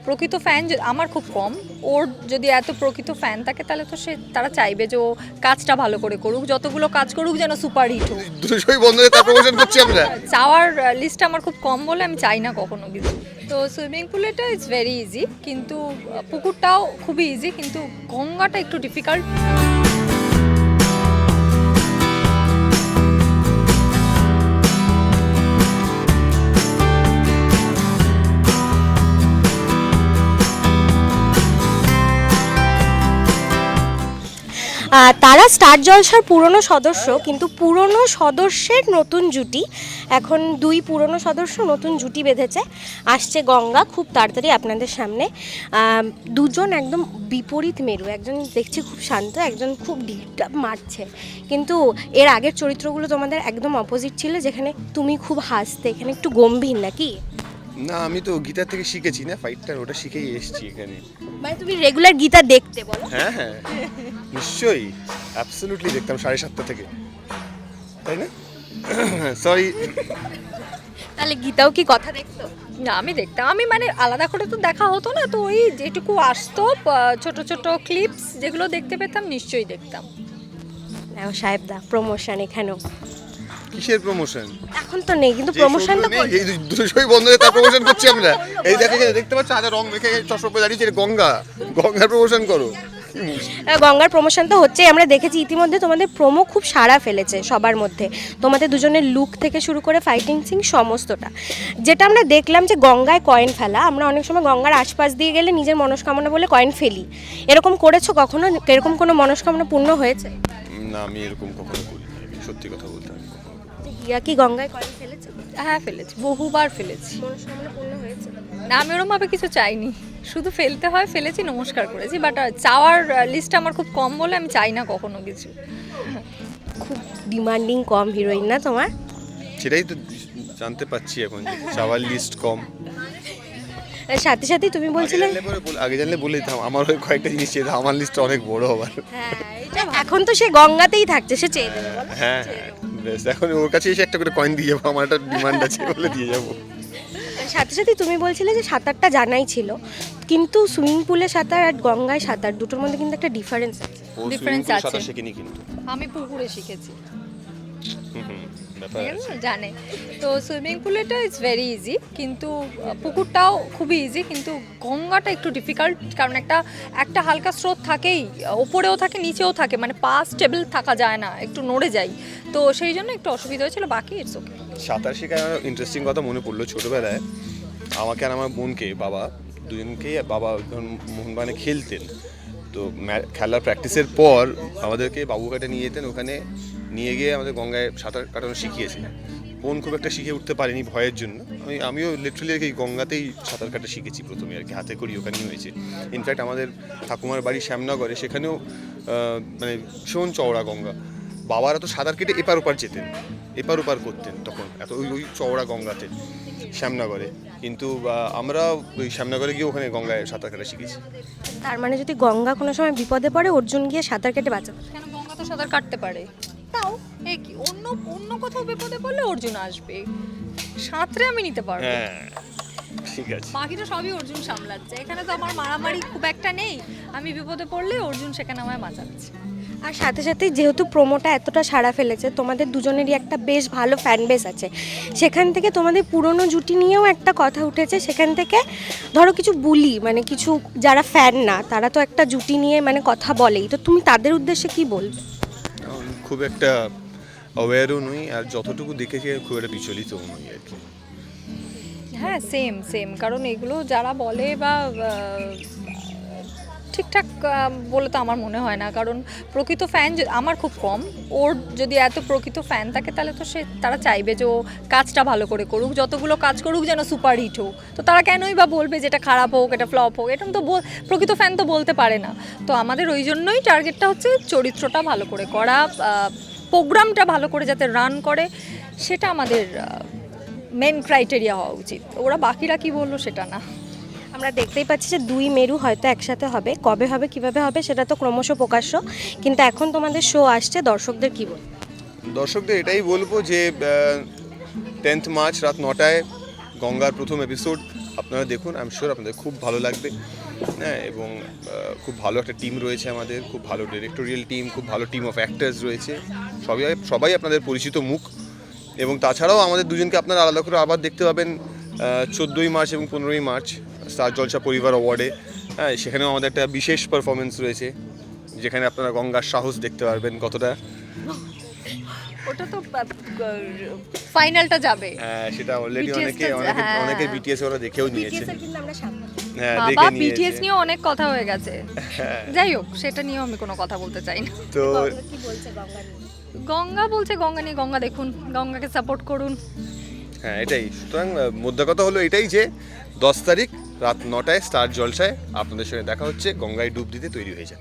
প্রকৃত ফ্যান আমার খুব কম। ওর যদি এত প্রকৃত ফ্যান থাকে তাহলে তো তারা চাইবে যে ও কাজটা ভালো করে করুক, যতগুলো কাজ করুক যেন সুপারহিট হোক। দুটো ছবি বন্ধ হয়ে তার প্রমোশন করছি আমরা। চাওয়ার লিস্ট আমার খুব কম বলে আমি চাই না কখনো কিছু। তো সুইমিং পুলটা ইটস ভেরি ইজি, কিন্তু পুকুরটাও খুবই ইজি, কিন্তু গঙ্গাটা একটু ডিফিকাল্ট। তারা স্টার জলসার পুরনো সদস্য, কিন্তু পুরনো সদস্যের নতুন জুটি। এখন দুই পুরনো সদস্য নতুন জুটি বেঁধেছে, আসছে গঙ্গা খুব তাড়াতাড়ি আপনাদের সামনে। দুজন একদম বিপরীত মেরু, একজন দেখছি খুব শান্ত, একজন খুব ডিস্টার্ব মারছে। কিন্তু এর আগের চরিত্রগুলো তোমাদের একদম অপোজিট ছিল, যেখানে তুমি খুব হাসতে, এখানে একটু গম্ভীর নাকি? না, আমি তো গীতার থেকে শিখেছি না ফাইটটা, ওটা শিখেই এসেছি এখানে। মানে তুমি রেগুলার গীতা দেখতে বলো? হ্যাঁ হ্যাঁ, নিশ্চয়ই, অ্যাবসলিউটলি দেখতাম 7:30 থেকে, তাই না? সরি। তাহলে গীতাও কি কথা দেখতো? না, আমি দেখতাম, আমি মানে আলাদা করে তো দেখা হতো না, তো ওই যেটুকু আসতো ছোট ছোট ক্লিপস যেগুলো দেখতে পেতাম নিশ্চয়ই দেখতাম। নাও সাহেবদা প্রমোশন এখানেও। কিসের প্রমোশন? এখন তো নেই, কিন্তু প্রমোশন তো এই দুটো ছবি বন্ধ হয়ে তার প্রমোশন করছি আমরা। এই দেখতে পাচ্ছ, আজ রং মেখে চশমা পরে দাঁড়িয়েছে, গঙ্গার প্রমোশন করো। গঙ্গার প্রমোশন তো হচ্ছে, আমরা দেখেছি ইতিমধ্যে তোমাদের প্রোমো খুব সাড়া ফেলেছে সবার মধ্যে। তোমাদের দুজনের লুক থেকে শুরু করে ফাইটিং সিন সমস্তটা, যেটা আমরা দেখলাম যে গঙ্গায় কয়েন ফেলা। আমরা অনেক সময় গঙ্গার আশপাশ দিয়ে গেলে নিজের মনস্কামনা বলে কয়েন ফেলি, এরকম করেছো কখনো? এরকম কোনো মনস্কামনা পূর্ণ হয়েছে? না, আমি এরকম কখনো করিনি, সত্যি কথা বলতে। আমি হিয়া কি গঙ্গায় কয়েন ফেলেছে? হ্যাঁ, ফেলেছি, বহুবার ফেলেছি। মনস্কামনা পূর্ণ হয়েছে? না, আমি ওরমভাবে কিছু চাইনি, শুধু ফেলতে হয় ফেলেছি, নমস্কার করেছি। বাট চাওয়ার লিস্ট আমার খুব কম বলে আমি চাই না কখনো কিছু। খুব ডিমান্ডিং কম হিরোইন না তোমার? সেটাই তো জানতে পাচ্ছি এখন, যে চাওয়ার লিস্ট কম। সাথে সাথে তুমি বলছিলে আগে জানলে বলে দিতাম, আমার ওই কয়েকটা জিনিস চেয়ে দাও, আমার লিস্ট অনেক বড় হবার। এখন তো সে গঙ্গাতেই থাকছে, সে চেয়ে দেবে বলো? হ্যাঁ হ্যাঁ, বেশ, এখন ওর কাছে এসে একটা করে কয়েন দিয়ে যাবো, আমার একটা ডিমান্ড আছে বলে দিয়ে যাবো। সাথে সাথে তুমি বলছিলে যে সাঁতারটা জানাই ছিল, কিন্তু সুইমিং পুলে সাঁতার আর গঙ্গায় সাঁতার দুটোর মধ্যে কিন্তু একটা ডিফারেন্স আছে। Difference আছে। সাঁতার শেখেনি কিন্তু, আমি পুকুরে শিখেছি, ব্যাপার আছে। জানে। তো সুইমিং পুলটা ইটস ভেরি ইজি, কিন্তু পুকুরটাও খুবই ইজি, কিন্তু গঙ্গাটা একটু ডিফিকাল্ট, কারণ একটা হালকা স্রোত থাকেই, ওপরেও থাকে নিচেও থাকে, মানে পা স্টেবল থাকা যায় না, একটু নড়ে যায়, তো সেই জন্য একটু অসুবিধা হয়েছিল, বাকি ইটস ওকে। সাঁতার শেখার আমার ইন্টারেস্টিং কথা মনে পড়লো, ছোটোবেলায় আমাকে আর আমার বোনকে বাবা দুজনকেই, বাবা যখন মোহনবাগানে খেলতেন, তো খেলার প্র্যাকটিসের পর আমাদেরকে বাবুঘাটে নিয়ে যেতেন, ওখানে নিয়ে গিয়ে আমাদের গঙ্গায় সাঁতার কাটানো শিখিয়েছে। বোন খুব একটা শিখে উঠতে পারেনি ভয়ের জন্য, আমিও লিটারালি আর কি গঙ্গাতেই সাঁতার কাটা শিখেছি প্রথমে আর কি, হাতে করি ওখানেই হয়েছে। ইনফ্যাক্ট আমাদের ঠাকুমার বাড়ি শ্যামনগরে, সেখানেও মানে ভীষণ চওড়া গঙ্গা, বাবারা তো সাঁতার কেটে এপার ওপার যেতেন, এপার ওপার করতেন তখন, এত ওই চওড়া গঙ্গাতে শ্যামনগরে, কিন্তু আমরা ওই শ্যামনগরে গিয়ে ওখানে গঙ্গায় সাঁতার কাটা শিখেছি। তার মানে যদি গঙ্গা কোনো সময় বিপদে পড়ে, অর্জুন গিয়ে সাঁতার কেটে বাঁচাবে? কেন, গঙ্গা তো সাঁতার কাটতে পারে, তাও কি অন্য কোথাও বিপদে পড়লে অর্জুন আসবে, সাঁতরে আমি নিতে পারবো। হ্যাঁ ঠিক আছে, বাকিটা সবই অর্জুন সামলাচ্ছে, এখানে তো আমার মারামারি খুব একটা নেই, আমি বিপদে পড়লে অর্জুন সেখানে আমায় বাঁচাচ্ছে। আর সাথে সাথে যেহেতু প্রোমোটা এতটা সাড়া ফেলেছে, তোমাদের দুজনেরই একটা বেশ ভালো ফ্যান বেস আছে, সেখান থেকে তোমাদের পুরনো জুটি নিয়েও একটা কথা উঠেছে। সেখান থেকে ধরো কিছু বুলি, মানে কিছু যারা ফ্যান না, তারা তো একটা জুটি নিয়ে মানে কথা বলেই, তো তুমি তাদের উদ্দেশ্যে কি বলবে? খুব একটা অ্যাওয়্যারও নই, আর যতটুকু দেখেছি খুব একটা বিচলিতও নই আর কি। হ্যাঁ, সেম, কারণ এগুলো যারা বলে বা ঠিকঠাক বলে তো আমার মনে হয় না, কারণ প্রকৃত ফ্যান আমার খুব কম। ওর যদি এত প্রকৃত ফ্যান থাকে তাহলে তো তারা চাইবে যে ও কাজটা ভালো করে করুক, যতগুলো কাজ করুক যেন সুপারহিট হোক, তো তারা কেনই বা বলবে যেটা খারাপ হোক, এটা ফ্লপ হোক, এরকম তো প্রকৃত ফ্যান তো বলতে পারে না। তো আমাদের ওই জন্যই টার্গেটটা হচ্ছে চরিত্রটা ভালো করে করা, প্রোগ্রামটা ভালো করে যাতে রান করে, সেটা আমাদের মেন ক্রাইটেরিয়া হওয়া উচিত। ওরা বাকিরা কি বললো সেটা না। আমরা দেখতেই পাচ্ছি যে দুই মেরু হয়তো একসাথে হবে, কবে হবে কিভাবে হবে সেটা তো ক্রমশ প্রকাশ্য, কিন্তু এখন তোমাদের শো আসছে, দর্শকদের কি বলবে? দর্শকদের এটাই বলবো যে 10th মার্চ রাত 9টায় গঙ্গার প্রথম এপিসোড আপনারা দেখুন, আই এম শিওর আপনাদের খুব ভালো লাগবে। হ্যাঁ, এবং খুব ভালো একটা টিম রয়েছে আমাদের, খুব ভালো ডিরেক্টোরিয়াল টিম, খুব ভালো টিম অফ অ্যাক্টার্স রয়েছে, সবাই আপনাদের পরিচিত মুখ। এবং তাছাড়াও আমাদের দুজনকে আপনারা আলাদা করে আবার দেখতে পাবেন 14ই মার্চ এবং 15ই মার্চ স্টার জলসা পরিবার অ্যাওয়ার্ডে। হ্যাঁ, সেখানেও আমাদের একটা বিশেষ পারফরমেন্স রয়েছে, যেখানে আপনারা গঙ্গার সাহস দেখতে পারবেন কতটা। ওটা তো ফাইনালটা যাবে। হ্যাঁ, সেটা অলরেডি BTS অনেকে তো- অনেকে হ্যাঁ। অনেকে বিটিএস ওরা দেখেও নিয়েছে। BTS এর কিন্তু আমরা সামনে হ্যাঁ, বাবা দেখে বিটিএস নিয়েছে। নিয়েও অনেক কথা হয়ে গেছে। যাই হোক, সেটা নিয়েও আমি কোনো কথা বলতে চাই না। তো গঙ্গা কি বলছে গঙ্গা নিয়ে? গঙ্গা বলছে গঙ্গা নিয়ে, গঙ্গা দেখুন, গঙ্গাকে সাপোর্ট করুন। হ্যাঁ, এটাই। সুতরাং মোদ্দা কথা হলো এটাই যে 10 তারিখ রাত 9টায় স্টার জলসায় আপনাদের সঙ্গে দেখা হচ্ছে। গঙ্গায় ডুব দিতে তৈরি হয়ে যান।